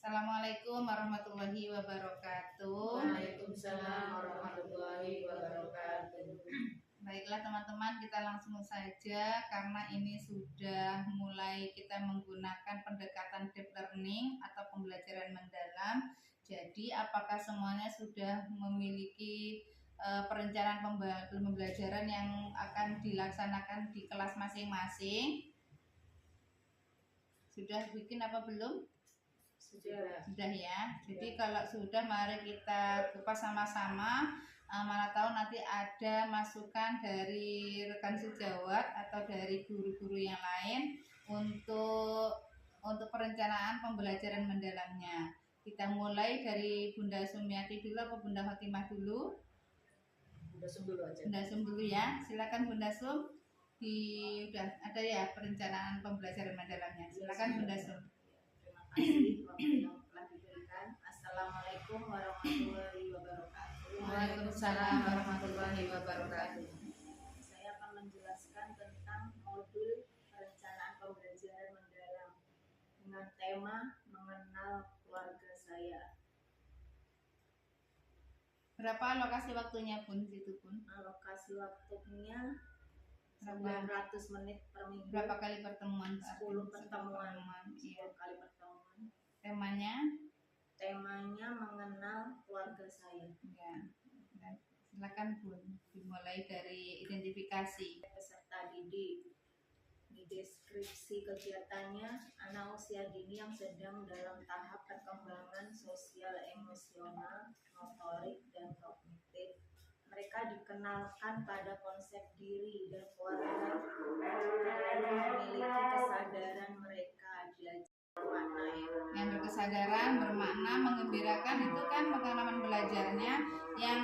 Assalamualaikum warahmatullahi wabarakatuh. Waalaikumsalam warahmatullahi wabarakatuh. Baiklah teman-teman, kita langsung saja karena ini sudah mulai kita menggunakan pendekatan deep learning atau pembelajaran mendalam. Jadi apakah semuanya sudah memiliki perencanaan pembelajaran yang akan dilaksanakan di kelas masing-masing? Sudah bikin apa belum? Sudah ya. Jadi kalau sudah, mari kita kupas sama-sama. Mana tahu nanti ada masukan dari rekan sejawat atau dari guru-guru yang lain untuk perencanaan pembelajaran mendalamnya. Kita mulai dari Bunda Sumiati dulu apa Bunda Fatimah dulu? Bunda Sum dulu aja. Bunda Sum dulu ya. Silakan Bunda Sum. Udah ada ya perencanaan pembelajaran mendalamnya. Silakan Bunda Sum. Terima kasih waktu yang telah diberikan. Assalamualaikum warahmatullahi wabarakatuh. Waalaikumsalam warahmatullahi wabarakatuh. Saya akan menjelaskan tentang modul perencanaan pembelajaran mendalam dengan tema mengenal keluarga saya. Berapa alokasi waktunya Bun situ Bun? Alokasi waktunya 900 menit per minggu. Berapa kali pertemuan? 10 pertemuan. Iya. 10 kali pertemuan. Temanya mengenal keluarga saya. Ya. Silakan Bun, dimulai dari identifikasi Peserta didik. Di deskripsi kegiatannya, anak usia dini yang sedang dalam tahap perkembangan sosial, emosional, motorik, dan kognitif. Mereka dikenalkan pada konsep diri dan keluarga, memiliki kesadaran mereka, diajar bermakna yang berkesadaran, bermakna, menggembirakan. Itu kan pengalaman belajarnya yang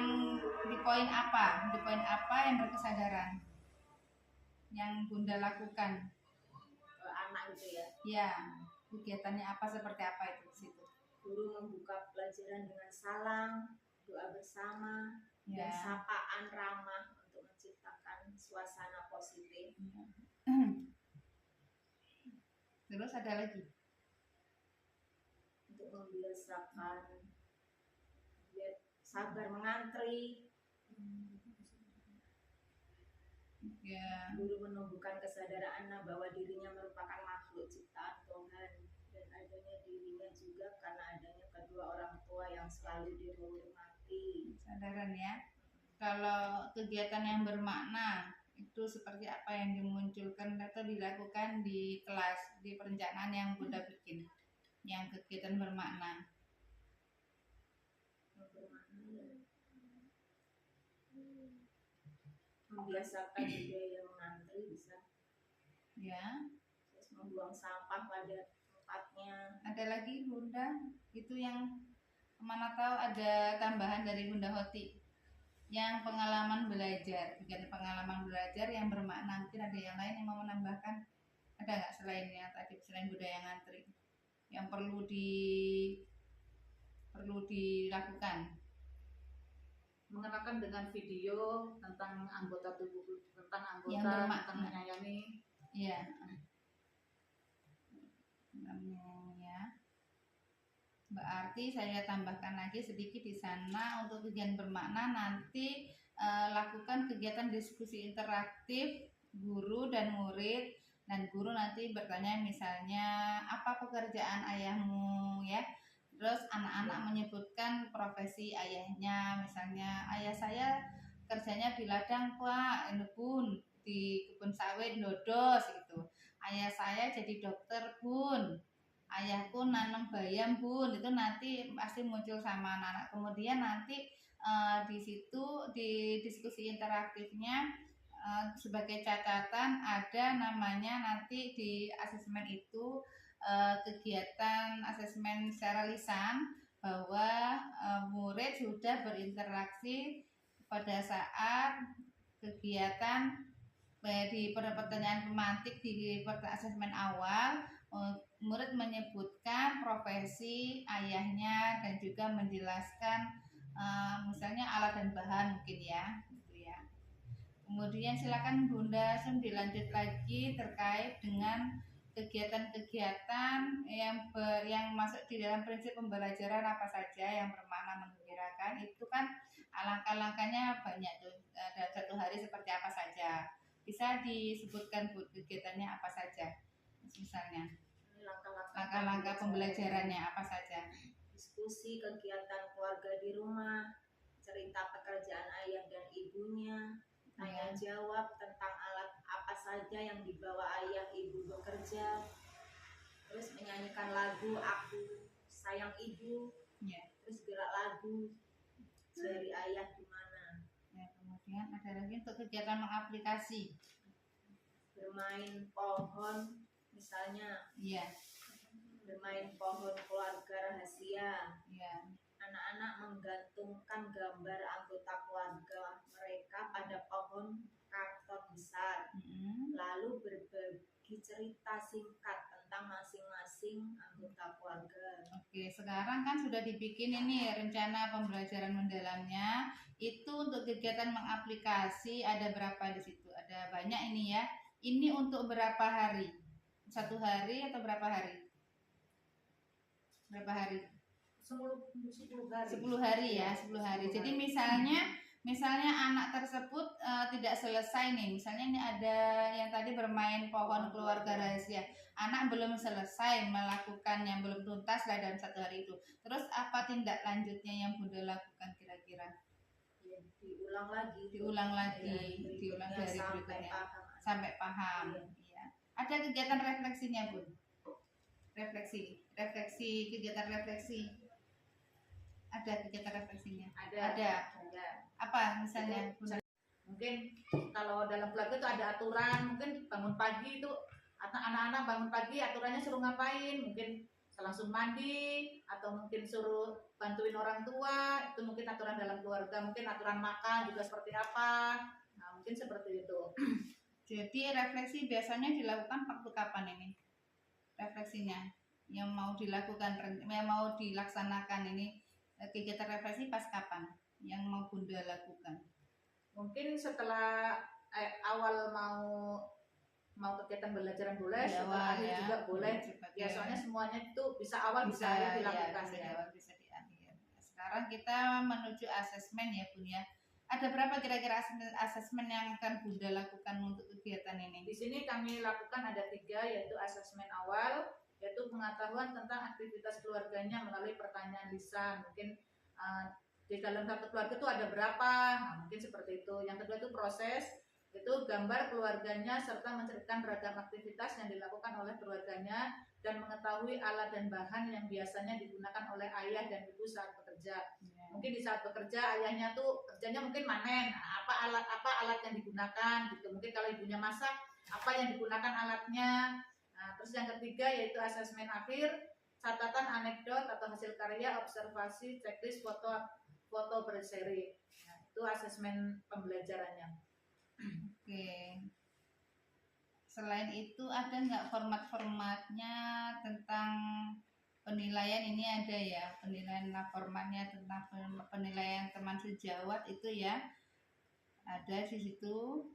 di poin apa? Di poin apa yang berkesadaran yang Bunda lakukan? Anak itu ya. Ya, kegiatannya apa, seperti apa itu di situ? Guru membuka pelajaran dengan salam, doa bersama, dan sapaan ramah untuk menciptakan suasana positif. Terus ada lagi? Untuk membiasakan sabar mengantri. Ya. Guru menumbuhkan kesadaran anak bahwa dirinya merupakan makhluk ciptaan Tuhan dan adanya dirinya juga karena adanya kedua orang tua yang selalu dihormati. Kesadaran ya. Kalau kegiatan yang bermakna itu seperti apa yang dimunculkan atau dilakukan di kelas, di perencanaan yang Bunda bikin, yang kegiatan bermakna? Membiasakan budaya mengantri bisa. Ya. Terus membuang sampah pada tempatnya. Ada lagi Bunda, itu yang mana tahu ada tambahan dari Bunda Hoti yang pengalaman belajar, kegiatan pengalaman belajar yang bermakna. Mungkin ada yang lain yang mau menambahkan? Ada nggak selain yang tadi, selain budaya ngantri yang perlu dilakukan? Mengenalkan dengan video tentang anggota tubuh, tentang anggota yang bermakna, tentang menyayangi. Iya. Namanya. Berarti saya tambahkan lagi sedikit di sana, untuk kegiatan bermakna nanti lakukan kegiatan diskusi interaktif guru dan murid, dan guru nanti bertanya misalnya apa pekerjaan ayahmu ya. Terus anak-anak menyebutkan profesi ayahnya, misalnya ayah saya kerjanya di ladang Pak, Bun, di kebun sawit dodos gitu. Ayah saya jadi dokter Bun, ayahku nanam bayam Bun. Itu nanti pasti muncul sama anak-anak. Kemudian nanti di situ di diskusi interaktifnya sebagai catatan ada namanya nanti di asesmen itu kegiatan asesmen secara lisan bahwa murid sudah berinteraksi pada saat kegiatan di pertanyaan pemantik di asesmen awal. Murid menyebutkan profesi ayahnya dan juga menjelaskan misalnya alat dan bahan mungkin ya, gitu ya. Kemudian silakan Bunda Sum dilanjut lagi terkait dengan kegiatan-kegiatan yang masuk di dalam prinsip pembelajaran apa saja yang bermakna menggembirakan itu kan langkah-langkahnya banyak tuh. Dalam satu hari seperti apa saja, bisa disebutkan Bu kegiatannya apa saja, misalnya langkah-langkah pembelajarannya apa saja. Diskusi kegiatan keluarga di rumah, cerita pekerjaan ayah dan ibunya, tanya jawab tentang alat apa saja yang dibawa ayah ibu bekerja, terus menyanyikan lagu Aku Sayang Ibu, terus gerak lagu Jari Ayah di Mana. Kemudian ada lagi untuk kegiatan mengaplikasi, bermain pohon misalnya, bermain pohon keluarga rahasia. Anak-anak menggantungkan gambar anggota keluarga mereka pada pohon karton besar, lalu berbagi cerita singkat tentang masing-masing anggota keluarga. Oke, sekarang kan sudah dibikin ini rencana pembelajaran mendalamnya. Itu untuk kegiatan mengaplikasi ada berapa di situ? Ada banyak ini ya. Ini untuk berapa hari? 1 hari atau berapa hari? Berapa hari? 10 hari. 10 hari ya, 10 hari. Jadi misalnya anak tersebut tidak selesai nih. Misalnya ini ada yang tadi bermain pohon keluarga rahasia. Anak belum selesai melakukan yang belum tuntas lah dalam 1 hari itu. Terus apa tindak lanjutnya yang Bunda lakukan kira-kira? Diulang lagi dari berikutnya sampai paham. Iya. Ada kegiatan refleksinya, Bun? Refleksi, kegiatan refleksi. Ada kegiatan refleksinya? Ada. Apa misalnya? Mungkin kalau dalam keluarga itu ada aturan, mungkin bangun pagi itu anak-anak bangun pagi aturannya suruh ngapain, mungkin langsung mandi atau mungkin suruh bantuin orang tua, itu mungkin aturan dalam keluarga, mungkin aturan makan juga seperti apa. Nah, mungkin seperti itu. Jadi refleksi biasanya dilakukan waktu kapan ini? Refleksinya yang mau dilakukan, yang mau dilaksanakan ini kegiatan refleksi pas kapan? Yang mau Bunda lakukan? Mungkin setelah awal mau kegiatan belajaran boleh, setelah akhir juga boleh. Ya, soalnya semuanya itu bisa awal bisa dilakukan ya. Bisa di akhir. Sekarang kita menuju asesmen ya Bun ya. Ada berapa kira-kira asesmen yang akan Bunda lakukan untuk kegiatan ini? Di sini kami lakukan ada 3, yaitu asesmen awal, yaitu pengetahuan tentang aktivitas keluarganya melalui pertanyaan lisan. Mungkin di dalam satu keluarga itu ada berapa, mungkin seperti itu. Yang kedua itu proses, itu gambar keluarganya serta menceritakan beragam aktivitas yang dilakukan oleh keluarganya dan mengetahui alat dan bahan yang biasanya digunakan oleh ayah dan ibu saat bekerja. Mungkin di saat bekerja ayahnya tuh kerjanya mungkin manen, apa alat yang digunakan gitu. Mungkin kalau ibunya masak, apa yang digunakan alatnya. Nah, terus yang ketiga yaitu asesmen akhir, catatan anekdot atau hasil karya, observasi, checklist, foto berseri. Nah, itu asesmen pembelajarannya. Oke. Selain itu ada nggak format-formatnya tentang penilaian? Ini ada ya, penilaian formatnya tentang penilaian teman sejawat itu ya. Ada di situ.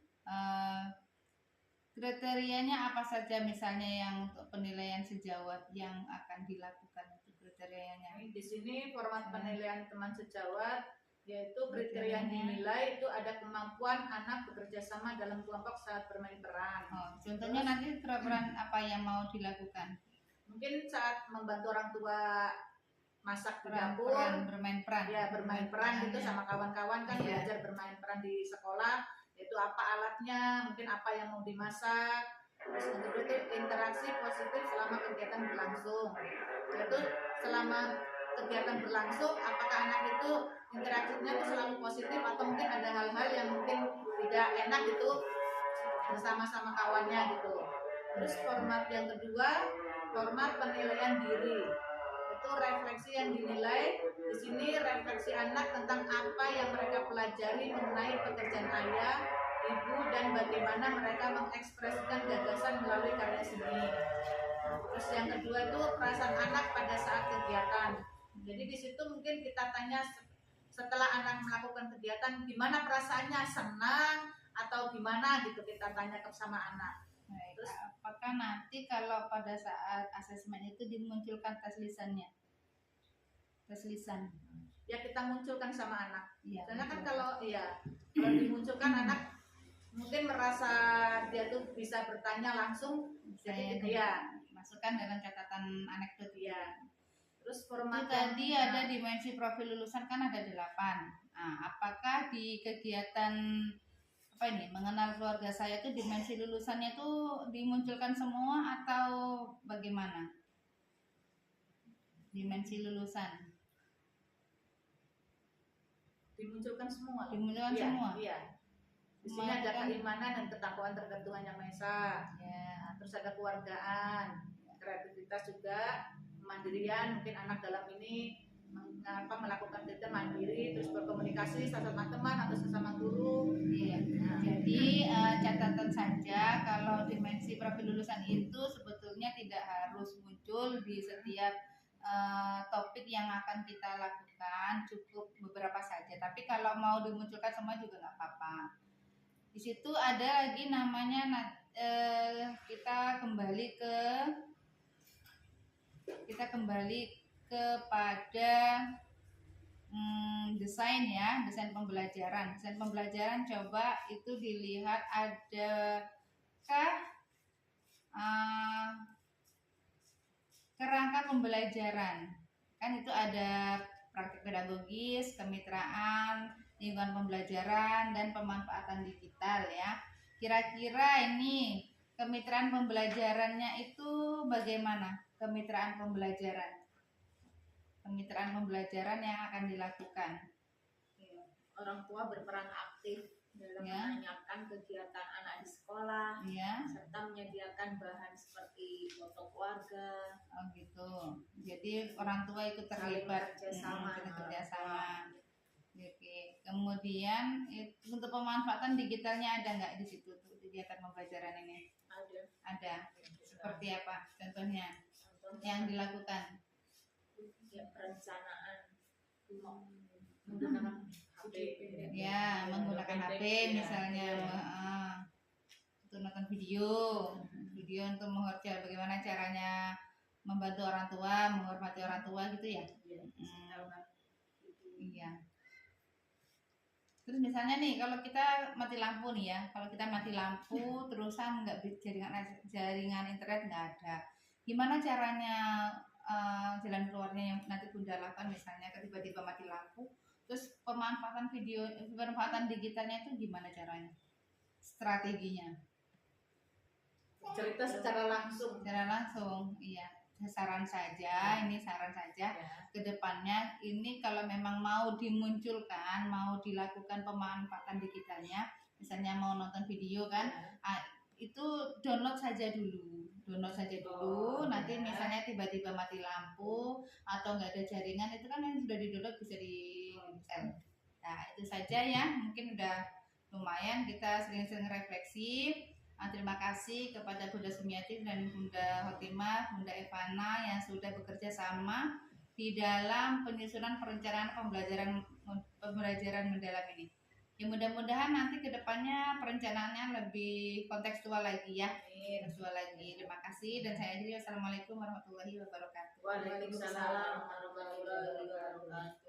Kriterianya apa saja misalnya yang untuk penilaian sejawat yang akan dilakukan, itu kriterianya? Di sini format penilaian teman sejawat yaitu kriteria yang dinilai itu ada kemampuan anak bekerja sama dalam kelompok saat bermain peran. Contohnya nanti peran apa yang mau dilakukan? Mungkin saat membantu orang tua masak di dapur, bermain peran. Ya, bermain peran gitu sama kawan-kawan kan, belajar bermain peran di sekolah, yaitu apa alatnya, mungkin apa yang mau dimasak. Terus yang kedua itu interaksi positif selama kegiatan berlangsung. Yaitu selama kegiatan berlangsung, apakah anak itu interaksinya itu selalu positif atau mungkin ada hal-hal yang mungkin tidak enak gitu bersama-sama kawannya gitu. Terus format yang kedua, format penilaian diri. Itu refleksi yang dinilai. Di sini refleksi anak tentang apa yang mereka pelajari mengenai pekerjaan ayah, ibu, dan bagaimana mereka mengekspresikan gagasan melalui karya seni. Terus yang kedua itu perasaan anak pada saat kegiatan. Jadi di situ mungkin kita tanya setelah anak melakukan kegiatan gimana perasaannya, senang atau gimana gitu, kita tanya sama anak. Baik, terus apakah nanti kalau pada saat asesmen itu dimunculkan tes lisannya, tes lisan? Ya kita munculkan sama anak. Iya, Karena kan betul. kalau dimunculkan anak mungkin merasa dia tuh bisa bertanya langsung. Saya Iya. masukkan dalam catatan anekdot. Iya. Terus Itu format tadi ada dimensi profil lulusan kan ada 8. Nah, apakah di kegiatan apa ini mengenal keluarga saya itu dimensi lulusannya itu dimunculkan semua atau bagaimana? Dimensi lulusan dimunculkan semua. dimunculkan Iya, semua. Iya. Di sini ada keimanan dan ketakwaan terhadap Tuhan Yang Maha Esa. Ya. Terus ada keluargaan, kreativitas juga, kemandirian. Mungkin anak dalam ini melakukan kegiatan mandiri, terus berkomunikasi sesama teman atau sesama guru. Iya. Jadi catatan saja kalau dimensi profil lulusan itu sebetulnya tidak harus muncul di setiap topik yang akan kita lakukan, cukup beberapa saja. Tapi kalau mau dimunculkan semua juga nggak apa-apa. Di situ ada lagi namanya kita kembali kepada desain ya, desain pembelajaran. Desain pembelajaran coba itu dilihat adakah kerangka pembelajaran. Kan itu ada praktik pedagogis, kemitraan, lingkungan pembelajaran, dan pemanfaatan digital ya. Kira-kira ini kemitraan pembelajarannya itu bagaimana? Kemitraan pembelajaran yang akan dilakukan. Orang tua berperan aktif dalam Ya. menanyakan kegiatan anak di sekolah, Ya, serta menyediakan bahan seperti foto keluarga. oh gitu. Jadi orang tua ikut terlibat, kerjasama. Oke. Kemudian untuk pemanfaatan digitalnya ada nggak di situ tuh kegiatan pembelajaran ini? Ada. Seperti apa? Contohnya yang dilakukan? Ya, perencanaan menggunakan HP. Ya, menggunakan HP misalnya, untuk nonton video untuk menghormati bagaimana caranya membantu orang tua, menghormati orang tua gitu ya. Iya. Terus misalnya nih kalau kita mati lampu nih ya, terusan nggak jaringan internet nggak ada, gimana caranya jalan keluarnya yang nanti Bunda lakukan misalnya tiba-tiba mati lampu, terus pemanfaatan digitalnya itu gimana caranya, strateginya? Cerita secara langsung. Iya. Saran saja kedepannya ini kalau memang mau dimunculkan, mau dilakukan pemanfaatan digitalnya, misalnya mau nonton video kan, itu download saja dulu. Nanti misalnya tiba-tiba mati lampu atau nggak ada jaringan, itu kan yang sudah di-download bisa di-install. Nah itu saja ya, mungkin udah lumayan kita sering-sering refleksi. Terima kasih kepada Bunda Sumiati dan Bunda Hotimah, Bunda Evana yang sudah bekerja sama di dalam penyusunan perencanaan pembelajaran mendalam ini. Ya mudah-mudahan nanti kedepannya perencanaannya lebih kontekstual lagi ya. Terima kasih dan saya akhiri. Wassalamualaikum warahmatullahi wabarakatuh. Waalaikumsalam warahmatullahi wabarakatuh.